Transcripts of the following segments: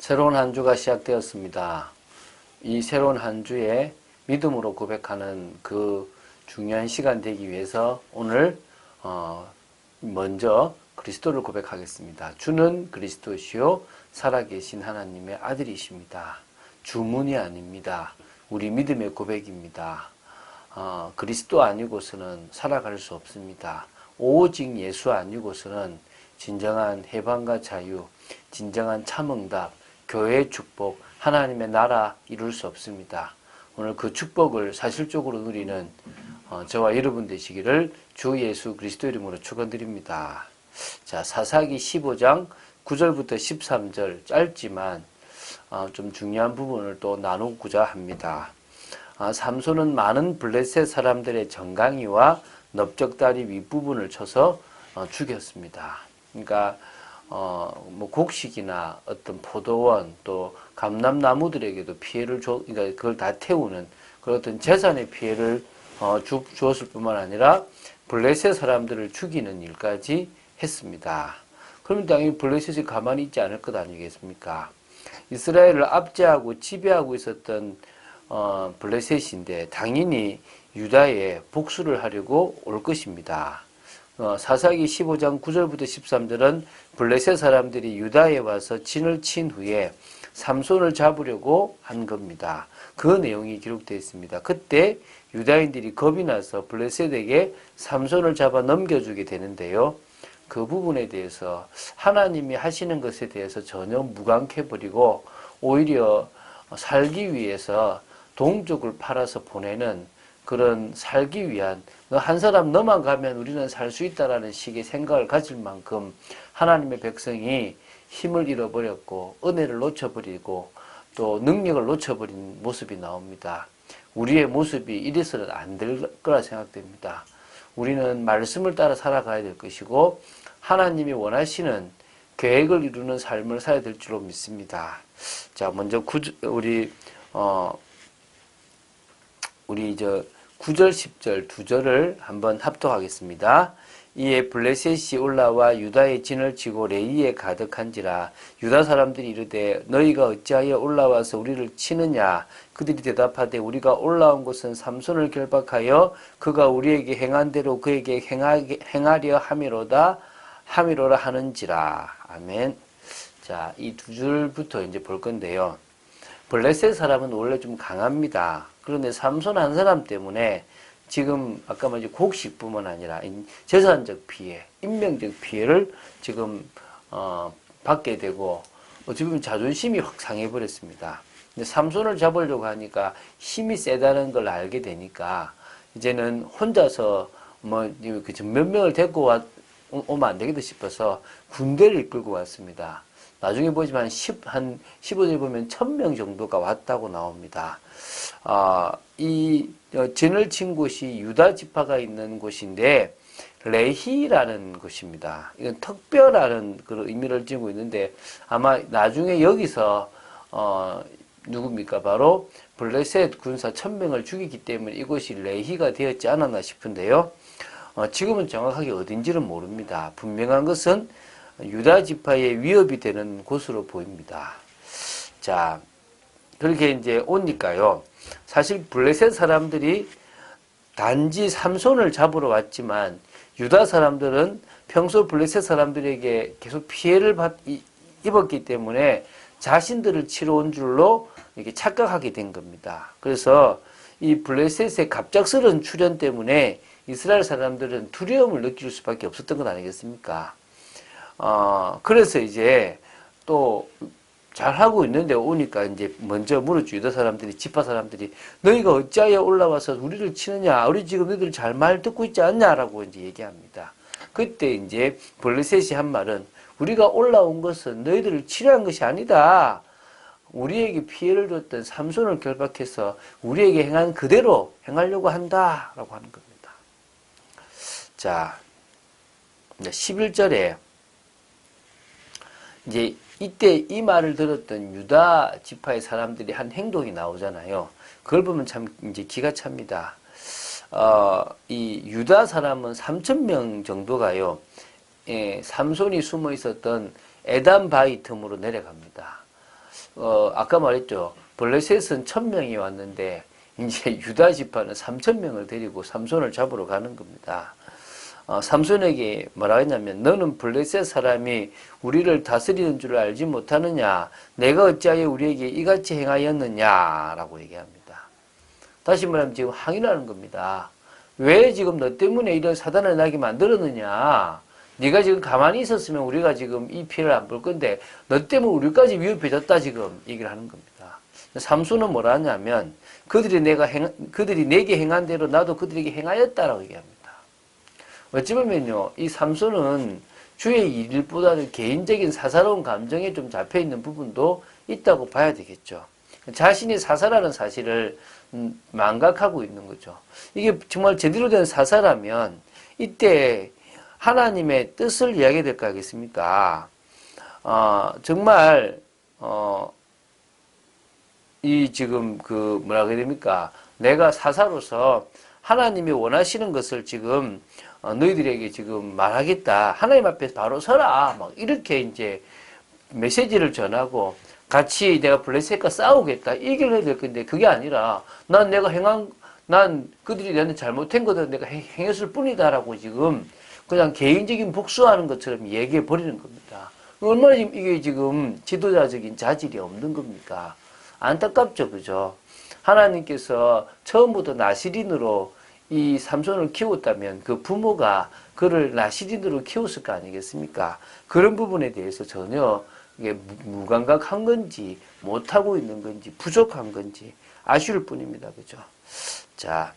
새로운 한 주가 시작되었습니다. 이 새로운 한 주에 믿음으로 고백하는 그 중요한 시간 되기 위해서 오늘 먼저 그리스도를 고백하겠습니다. 주는 그리스도시요 살아계신 하나님의 아들이십니다. 주문이 아닙니다. 우리 믿음의 고백입니다. 그리스도 아니고서는 살아갈 수 없습니다. 오직 예수 아니고서는 진정한 해방과 자유, 진정한 참응답, 교회의 축복, 하나님의 나라 이룰 수 없습니다. 오늘 그 축복을 사실적으로 누리는 저와 여러분 되시기를 주 예수 그리스도 이름으로 축원드립니다. 자, 사사기 15장 9절부터 13절 짧지만 좀 중요한 부분을 또 나누고자 합니다. 삼손은 많은 블레셋 사람들의 정강이와 넓적다리 윗부분을 쳐서 죽였습니다. 그러니까 뭐 곡식이나 어떤 포도원 또 감람나무들에게도 피해를 그러니까 그걸 다 태우는 그런 어떤 재산의 피해를 주었을 뿐만 아니라 블레셋 사람들을 죽이는 일까지 했습니다. 그러면 당연히 블레셋이 가만히 있지 않을 것 아니겠습니까? 이스라엘을 압제하고 지배하고 있었던 블레셋인데 당연히 유다에 복수를 하려고 올 것입니다. 사사기 15장 9절부터 13절은 블레셋 사람들이 유다에 와서 진을 친 후에 삼손을 잡으려고 한 겁니다. 그 내용이 기록되어 있습니다. 그때 유다인들이 겁이 나서 블레셋에게 삼손을 잡아 넘겨주게 되는데요. 그 부분에 대해서 하나님이 하시는 것에 대해서 전혀 무감해버리고 오히려 살기 위해서 동족을 팔아서 보내는 그런 살기 위한 한 사람 너만 가면 우리는 살 수 있다라는 식의 생각을 가질 만큼 하나님의 백성이 힘을 잃어버렸고 은혜를 놓쳐버리고 또 능력을 놓쳐버린 모습이 나옵니다. 우리의 모습이 이래서는 안 될 거라 생각됩니다. 우리는 말씀을 따라 살아가야 될 것이고 하나님이 원하시는 계획을 이루는 삶을 살아야 될 줄로 믿습니다. 자, 먼저 우리 9절, 10절 두 절을 한번 합독하겠습니다. 이에 블레셋이 올라와 유다의 진을 치고 레이에 가득한지라 유다 사람들이 이르되 너희가 어찌하여 올라와서 우리를 치느냐 그들이 대답하되 우리가 올라온 곳은 삼손을 결박하여 그가 우리에게 행한 대로 그에게 행하려 함이로라 하는지라. 아멘. 자, 이 두 줄부터 이제 볼 건데요. 블레셋 사람은 원래 좀 강합니다. 그런데 삼손 한 사람 때문에 지금 아까 말한 곡식뿐만 아니라 재산적 피해, 인명적 피해를 지금 받게 되고 어찌 보면 자존심이 확 상해버렸습니다. 근데 삼손을 잡으려고 하니까 힘이 세다는 걸 알게 되니까 이제는 혼자서 몇 명을 데리고 오면 안 되겠다 싶어서 군대를 이끌고 왔습니다. 나중에 보지만 15절 보면 1000명 정도가 왔다고 나옵니다. 이 진을 친 곳이 유다 지파가 있는 곳인데 레히라는 곳입니다. 이건 특별한 그런 의미를 지니고 있는데 아마 나중에 여기서 누굽니까? 바로 블레셋 군사 1000명을 죽이기 때문에 이곳이 레히가 되었지 않았나 싶은데요. 지금은 정확하게 어딘지는 모릅니다. 분명한 것은 유다 지파의 위협이 되는 곳으로 보입니다. 자, 그렇게 이제 오니까요. 사실 블레셋 사람들이 단지 삼손을 잡으러 왔지만 유다 사람들은 평소 블레셋 사람들에게 계속 피해를 입었기 때문에 자신들을 치러 온 줄로 이렇게 착각하게 된 겁니다. 그래서 이 블레셋의 갑작스러운 출현 때문에 이스라엘 사람들은 두려움을 느낄 수밖에 없었던 것 아니겠습니까? 그래서 이제 또 잘하고 있는데 오니까 이제 먼저 물었죠. 유다 사람들이, 지파 사람들이 너희가 어찌하여 올라와서 우리를 치느냐? 우리 지금 너희들 잘 말 듣고 있지 않냐라고 이제 얘기합니다. 그때 이제 블레셋이 한 말은 우리가 올라온 것은 너희들을 치려한 것이 아니다. 우리에게 피해를 줬던 삼손을 결박해서 우리에게 행한 그대로 행하려고 한다라고 하는 겁니다. 자, 11절에 이제 이때 이 말을 들었던 유다 지파의 사람들이 한 행동이 나오잖아요. 그걸 보면 참 이제 기가 찹니다. 이 유다 사람은 3000명 정도가요. 삼손이 숨어 있었던 에담 바위 틈으로 내려갑니다. 아까 말했죠. 블레셋은 1000명이 왔는데 이제 유다 지파는 3000명을 데리고 삼손을 잡으러 가는 겁니다. 삼손에게 뭐라 했냐면 너는 블레셋 사람이 우리를 다스리는 줄 알지 못하느냐? 내가 어찌하여 우리에게 이같이 행하였느냐? 라고 얘기합니다. 다시 말하면 지금 항의하는 겁니다. 왜 지금 너 때문에 이런 사단을 나게 만들었느냐? 네가 지금 가만히 있었으면 우리가 지금 이 피해를 안 볼 건데 너 때문에 우리까지 위협해졌다 지금 얘기를 하는 겁니다. 삼손은 뭐라 하냐면 그들이 내게 행한 대로 나도 그들에게 행하였다라고 얘기합니다. 어찌 보면요, 이 삼손은 주의 일보다는 개인적인 사사로운 감정에 좀 잡혀있는 부분도 있다고 봐야 되겠죠. 자신이 사사라는 사실을 망각하고 있는 거죠. 이게 정말 제대로 된 사사라면 이때 하나님의 뜻을 이야기해야 될 거 아니겠습니까? 정말 이 지금 뭐라 그래야 됩니까? 내가 사사로서 하나님이 원하시는 것을 지금 너희들에게 지금 말하겠다. 하나님 앞에 바로 서라. 막 이렇게 이제 메시지를 전하고 같이 내가 블레셋과 싸우겠다. 얘기를 해야 될 건데 그게 아니라 난 그들이 나한테 잘못한 거든 내가 행했을 뿐이다라고 지금 그냥 개인적인 복수하는 것처럼 얘기해 버리는 겁니다. 얼마나 지금 이게 지금 지도자적인 자질이 없는 겁니까? 안타깝죠, 그죠? 하나님께서 처음부터 나시린으로 이 삼손을 키웠다면 그 부모가 그를 나시린으로 키웠을 거 아니겠습니까? 그런 부분에 대해서 전혀 이게 무감각한 건지 못하고 있는 건지 부족한 건지 아쉬울 뿐입니다. 그죠? 자,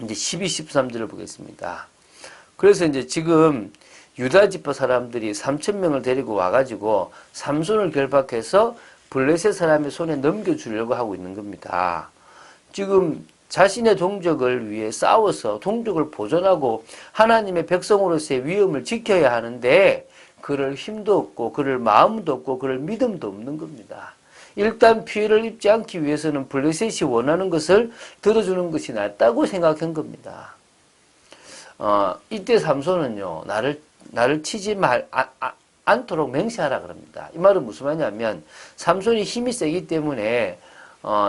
이제 12, 13절을 보겠습니다. 그래서 이제 지금 유다 지파 사람들이 3000명을 데리고 와가지고 삼손을 결박해서 블레셋 사람의 손에 넘겨주려고 하고 있는 겁니다. 지금 자신의 동족을 위해 싸워서 동족을 보존하고 하나님의 백성으로서의 위엄을 지켜야 하는데 그럴 힘도 없고 그럴 마음도 없고 그럴 믿음도 없는 겁니다. 일단 피해를 입지 않기 위해서는 블레셋이 원하는 것을 들어주는 것이 낫다고 생각한 겁니다. 이때 삼손은요, 나를 치지 않도록 맹세하라 그럽니다. 이 말은 무슨 말이냐면 삼손이 힘이 세기 때문에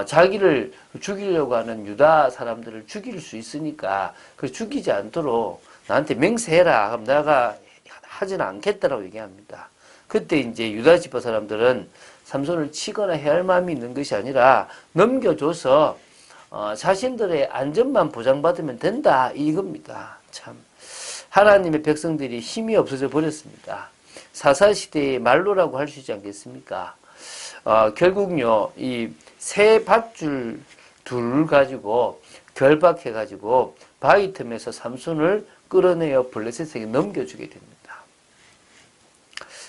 자기를 죽이려고 하는 유다 사람들을 죽일 수 있으니까 그 죽이지 않도록 나한테 맹세해라. 그럼 내가 하지는 않겠다라고 얘기합니다. 그때 이제 유다 지파 사람들은 삼손을 치거나 해야 할 마음이 있는 것이 아니라 넘겨줘서 자신들의 안전만 보장받으면 된다 이겁니다. 참 하나님의 백성들이 힘이 없어져 버렸습니다. 사사시대의 말로라고 할 수 있지 않겠습니까? 결국요, 이 새 밧줄 둘을 가지고 결박해가지고 바위 틈에서 삼손을 끌어내어 블레셋에게 넘겨주게 됩니다.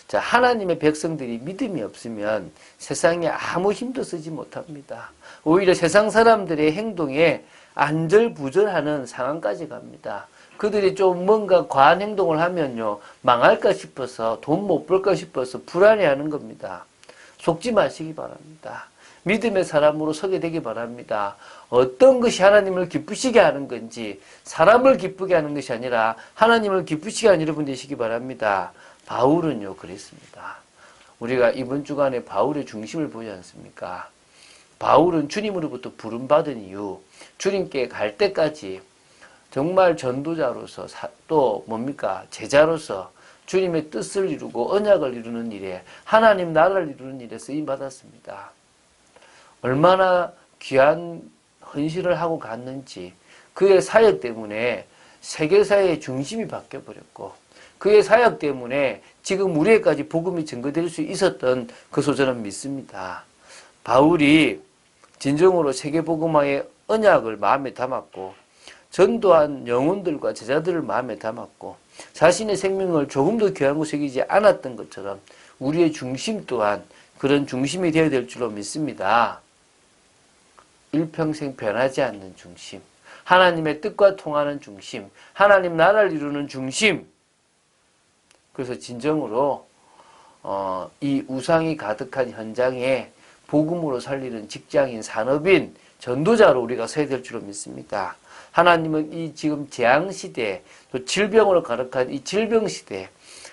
자, 하나님의 백성들이 믿음이 없으면 세상에 아무 힘도 쓰지 못합니다. 오히려 세상 사람들의 행동에 안절부절하는 상황까지 갑니다. 그들이 좀 뭔가 과한 행동을 하면요, 망할까 싶어서 돈 못 벌까 싶어서 불안해하는 겁니다. 속지 마시기 바랍니다. 믿음의 사람으로 서게 되기 바랍니다. 어떤 것이 하나님을 기쁘시게 하는 건지 사람을 기쁘게 하는 것이 아니라 하나님을 기쁘시게 하는 여러분 되시기 바랍니다. 바울은요 그랬습니다. 우리가 이번 주간에 바울의 중심을 보지 않습니까? 바울은 주님으로부터 부름받은 이유 주님께 갈 때까지 정말 전도자로서 또 뭡니까? 제자로서 주님의 뜻을 이루고 언약을 이루는 일에 하나님 나라를 이루는 일에 쓰임받았습니다. 얼마나 귀한 헌신을 하고 갔는지 그의 사역 때문에 세계사의 중심이 바뀌어버렸고 그의 사역 때문에 지금 우리에까지 복음이 증거될 수 있었던 것으로 저는 믿습니다. 바울이 진정으로 세계복음화의 언약을 마음에 담았고 전도한 영혼들과 제자들을 마음에 담았고 자신의 생명을 조금도 귀한 곳에 기지 않았던 것처럼 우리의 중심 또한 그런 중심이 되어야 될 줄로 믿습니다. 일평생 변하지 않는 중심, 하나님의 뜻과 통하는 중심, 하나님 나라를 이루는 중심. 그래서 진정으로 이 우상이 가득한 현장에 복음으로 살리는 직장인, 산업인, 전도자로 우리가 서야 될 줄로 믿습니다. 하나님은 이 지금 재앙시대, 또 질병으로 가득한 이 질병시대,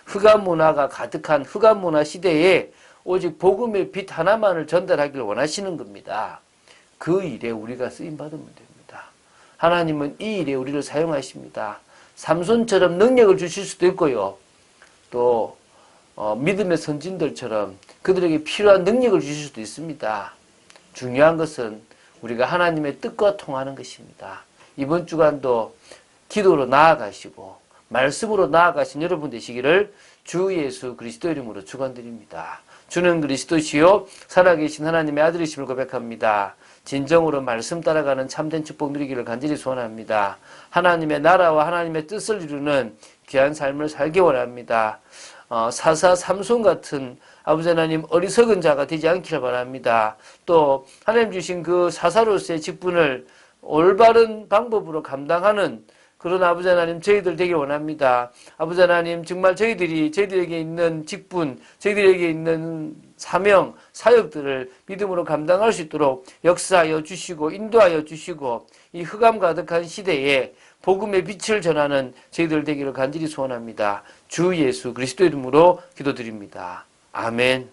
흑암문화가 가득한 흑암문화 시대에 오직 복음의 빛 하나만을 전달하기를 원하시는 겁니다. 그 일에 우리가 쓰임받으면 됩니다. 하나님은 이 일에 우리를 사용하십니다. 삼손처럼 능력을 주실 수도 있고요. 또 믿음의 선진들처럼 그들에게 필요한 능력을 주실 수도 있습니다. 중요한 것은 우리가 하나님의 뜻과 통하는 것입니다. 이번 주간도 기도로 나아가시고 말씀으로 나아가신 여러분 되시기를 주 예수 그리스도 이름으로 축원드립니다. 주는 그리스도시요 살아계신 하나님의 아들이심을 고백합니다. 진정으로 말씀 따라가는 참된 축복 누리기를 간절히 소원합니다. 하나님의 나라와 하나님의 뜻을 이루는 귀한 삶을 살기 원합니다. 사사 삼손 같은 아버지 하나님 어리석은 자가 되지 않기를 바랍니다. 또 하나님 주신 그 사사로서의 직분을 올바른 방법으로 감당하는 그런 아버지 하나님 저희들 되길 원합니다. 아버지 하나님 정말 저희들에게 있는 직분, 저희들에게 있는 사명, 사역들을 믿음으로 감당할 수 있도록 역사하여 주시고 인도하여 주시고 이 흑암 가득한 시대에 복음의 빛을 전하는 저희들 되기를 간절히 소원합니다. 주 예수 그리스도 이름으로 기도드립니다. 아멘.